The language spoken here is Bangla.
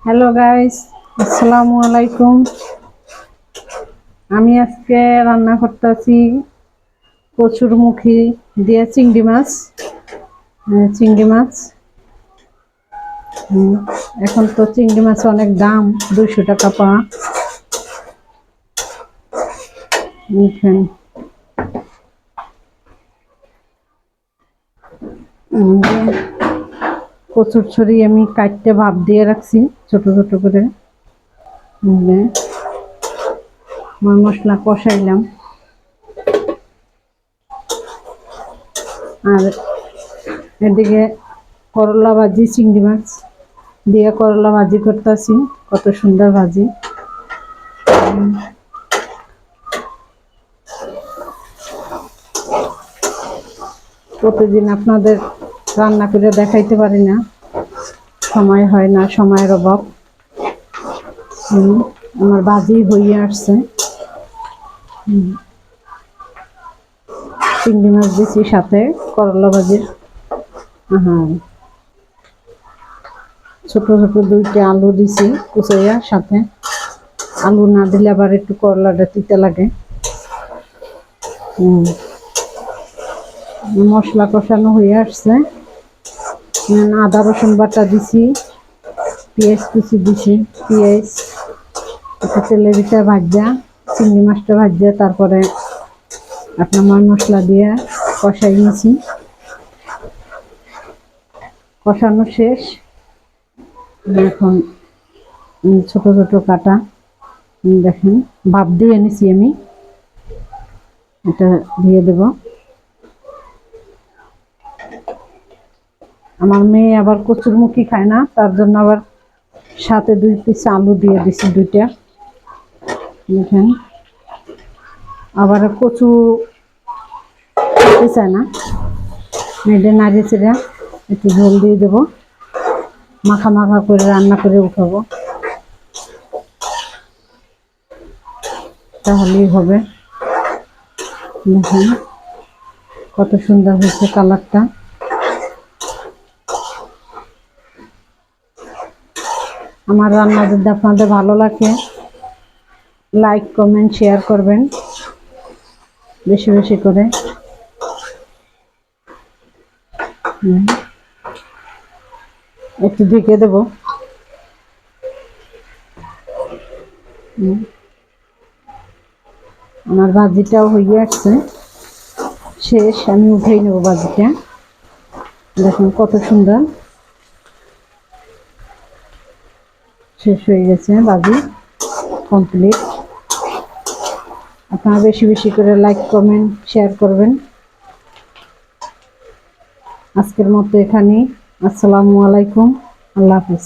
হ্যালো গাইস, আসসালামু আলাইকুম। আমি আজকে রান্না করতেছি কচুরমুখী দিয়ে চিংড়ি মাছ। চিংড়ি মাছ এখন তো চিংড়ি মাছ অনেক দাম, 200 টাকা পাওয়া। কচুর ছড়ি আমি কাটতে ভাপ দিয়ে রাখছি ছোট ছোট করে। মশলা কষাইলাম, আর এদিকে করলা ভাজি, চিংড়ি মাছ দিয়ে করলা ভাজি করতেছি। কত সুন্দর ভাজি! প্রতিদিন আপনাদের রান্না করে দেখাইতে পারি না, সময় হয় না, সময়ের অভাব। আমার ভাজি হয়ে আসছে। চিংড়ি মাছ দিচ্ছি সাথে করলা ভাজির। হ্যাঁ, ছোট ছোট 2টা আলু দিছি কুচাইয়া সাথে। আলু না দিলে আবার একটু করলাটা তিতা লাগে। মশলা কষানো হয়ে আসছে। আদা রসুন বাটা দিছি, পেঁয়াজ কুচি দিছি। পেঁয়াজ একটা তেলের ভিতরে ভাজা, চিংড়ি মাছটা ভাজা, তারপরে আপনার মশলা দিয়ে কষাই নিয়েছি। কষানো শেষ। এখন ছোট ছোট কাটা দেখেন ভাপ দিয়ে নিছি আমি, এটা দিয়ে দেব। আমার মেয়ে আবার কচুরমুখী খায় না, তার জন্য আবার সাথে 2 পিস আলু দিয়ে দিছি, 2টা। দেখেন, আবার কচু খেতে চায় না, মেয়েদের নাড়িয়ে চেড়ে একটু ঝোল দিয়ে দেবো, মাখা মাখা করে রান্না করে উঠাবো, তাহলেই হবে। দেখেন কত সুন্দর হয়েছে কালারটা। আমার রান্না যদি আপনাদের ভালো লাগে, লাইক কমেন্ট শেয়ার করবেন বেশি বেশি করে। একটু ঢেকে দেব। আমার ভাজিটাও হয়ে আসছে শেষ, আমি উঠেই নেব ভাজিটা। দেখুন কত সুন্দর শেষ হয়ে গেছে, ভাজি কমপ্লিট। আপনারা বেশি বেশি করে লাইক কমেন্ট শেয়ার করবেন। আজকের মতো এখানেই। আসসালামু আলাইকুম, আল্লাহ হাফিজ।